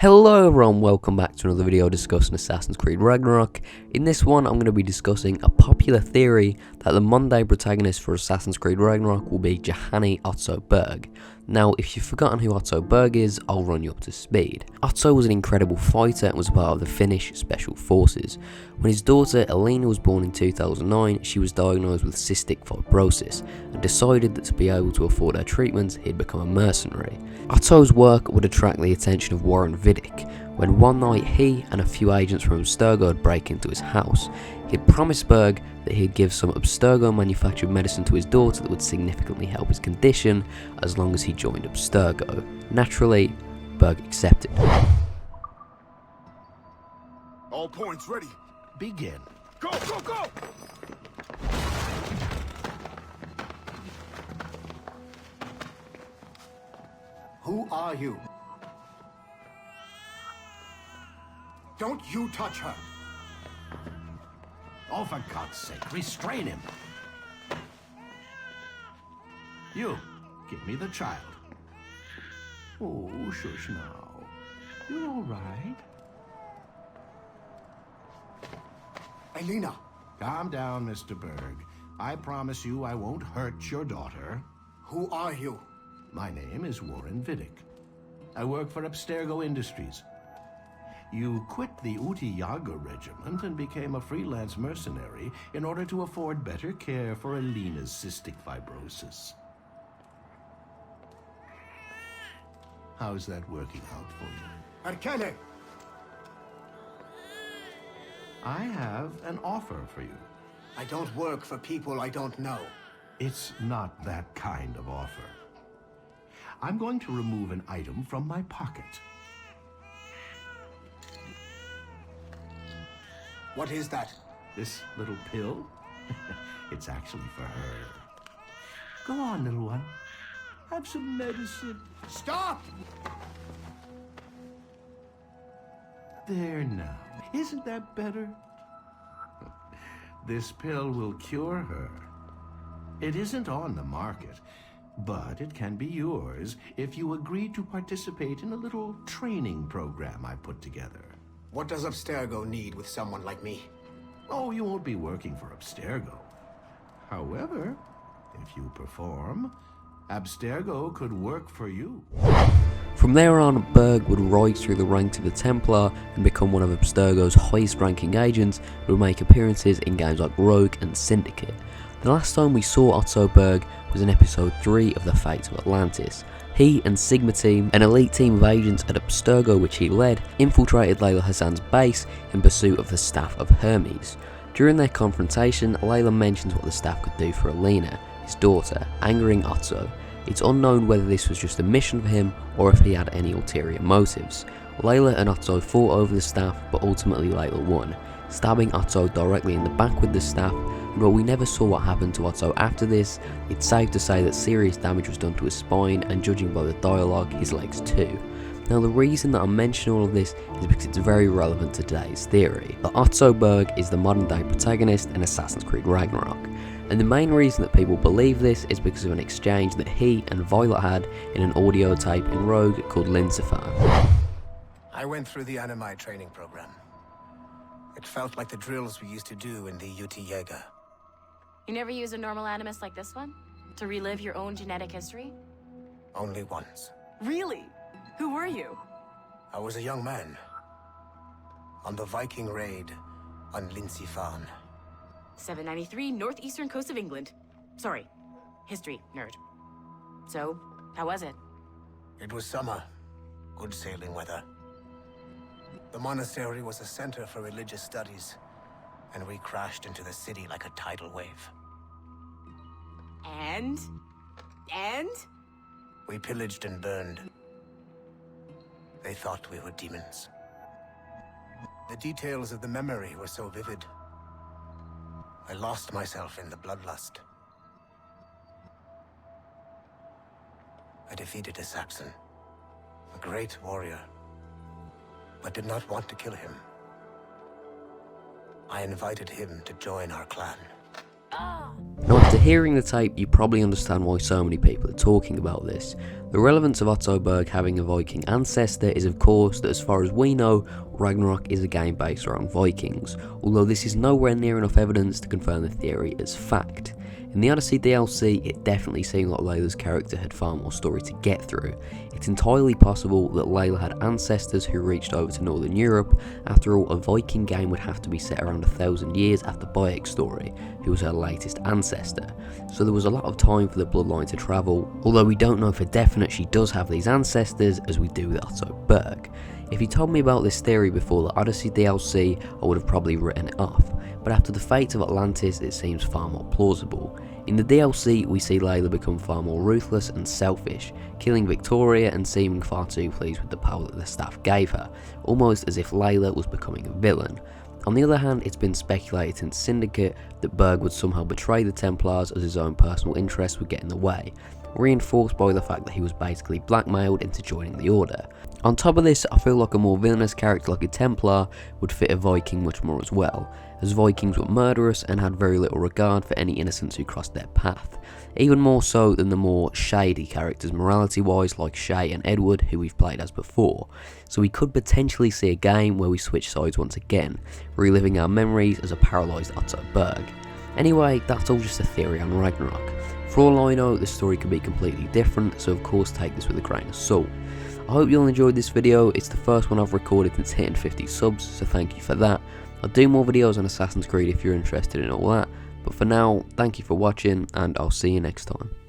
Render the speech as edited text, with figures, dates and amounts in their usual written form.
Hello everyone, welcome back to another video discussing Assassin's Creed Ragnarok. In this one, I'm going to be discussing a popular theory that the Monday protagonist for Assassin's Creed Ragnarok will be Johanni Otto Berg. Now, if you've forgotten who Otto Berg is, I'll run you up to speed. Otto was an incredible fighter and was a part of the Finnish Special Forces. When his daughter Elena was born in 2009, she was diagnosed with cystic fibrosis and decided that to be able to afford her treatment, he'd become a mercenary. Otto's work would attract the attention of Warren Vidic, when one night he and a few agents from Abstergo would break into his house. He'd promised Berg that he'd give some Abstergo manufactured medicine to his daughter that would significantly help his condition as long as he joined Abstergo. Naturally, Berg accepted. All points ready. Begin. Go, go, go! Who are you? Don't you touch her. Oh, for God's sake, restrain him. You, give me the child. Oh, shush now. You're all right. Elena. Calm down, Mr. Berg. I promise you I won't hurt your daughter. Who are you? My name is Warren Vidic. I work for Abstergo Industries. You quit the Yaga regiment and became a freelance mercenary in order to afford better care for Elena's cystic fibrosis. How's that working out for you? Erkene. I have an offer for you. I don't work for people I don't know. It's not that kind of offer. I'm going to remove an item from my pocket. What is that? This little pill? It's actually for her. Go on, little one. Have some medicine. Stop! There now. Isn't that better? This pill will cure her. It isn't on the market, but it can be yours if you agree to participate in a little training program I put together. What does Abstergo need with someone like me? Oh, you won't be working for Abstergo. However, if you perform, Abstergo could work for you. From there on, Berg would rise through the ranks of the Templar and become one of Abstergo's highest ranking agents who would make appearances in games like Rogue and Syndicate. The last time we saw Otto Berg was in episode 3 of The Fates of Atlantis. He and Sigma Team, an elite team of agents at Abstergo which he led, infiltrated Layla Hassan's base in pursuit of the Staff of Hermes. During their confrontation, Layla mentions what the staff could do for Elena, his daughter, angering Otto. It's unknown whether this was just a mission for him or if he had any ulterior motives. Layla and Otto fought over the staff, but ultimately Layla won, stabbing Otto directly in the back with the staff. But we never saw what happened to Otto after this. It's safe to say that serious damage was done to his spine, and judging by the dialogue, his legs too. Now, the reason that I'm mentioning all of this is because it's very relevant to today's theory, that Otto Berg is the modern day protagonist in Assassin's Creed Ragnarok. And the main reason that people believe this is because of an exchange that he and Violet had in an audio tape in Rogue called Linsifar. I went through the Animi training program. It felt like the drills we used to do in the Yaga. You never use a normal animus like this one? To relive your own genetic history? Only once. Really? Who were you? I was a young man. On the Viking raid on Linsifar. 793, northeastern coast of England. Sorry, history nerd. So, how was it? It was summer. Good sailing weather. The monastery was a center for religious studies, and we crashed into the city like a tidal wave. And? We pillaged and burned. They thought we were demons. The details of the memory were so vivid. I lost myself in the bloodlust. I defeated a Saxon, a great warrior, but did not want to kill him. I invited him to join our clan. Now, after hearing the tape, you probably understand why so many people are talking about this. The relevance of Otto Berg having a Viking ancestor is of course that as far as we know, Ragnarok is a game based around Vikings, although this is nowhere near enough evidence to confirm the theory as fact. In the Odyssey DLC, it definitely seemed like Layla's character had far more story to get through. It's entirely possible that Layla had ancestors who reached over to Northern Europe. After all, a Viking game would have to be set around 1,000 years after Berg's story, who was her latest ancestor. So there was a lot of time for the bloodline to travel, although we don't know for definite she does have these ancestors as we do with Otto Berg. If you told me about this theory before the Odyssey DLC, I would have probably written it off, but after the fate of Atlantis it seems far more plausible. In the DLC we see Layla become far more ruthless and selfish, killing Victoria and seeming far too pleased with the power that the staff gave her, almost as if Layla was becoming a villain. On the other hand, it's been speculated since Syndicate that Berg would somehow betray the Templars as his own personal interests would get in the way, reinforced by the fact that he was basically blackmailed into joining the Order. On top of this, I feel like a more villainous character like a Templar would fit a Viking much more as well, as Vikings were murderous and had very little regard for any innocents who crossed their path, even more so than the more shady characters morality wise like Shay and Edward who we've played as before, so we could potentially see a game where we switch sides once again, reliving our memories as a paralysed Otto Berg. Anyway, that's all just a theory on Ragnarok. For all I know, the story could be completely different, so of course take this with a grain of salt. I hope you all enjoyed this video. It's the first one I've recorded since hitting 50 subs, so thank you for that. I'll do more videos on Assassin's Creed if you're interested in all that, but for now, thank you for watching and I'll see you next time.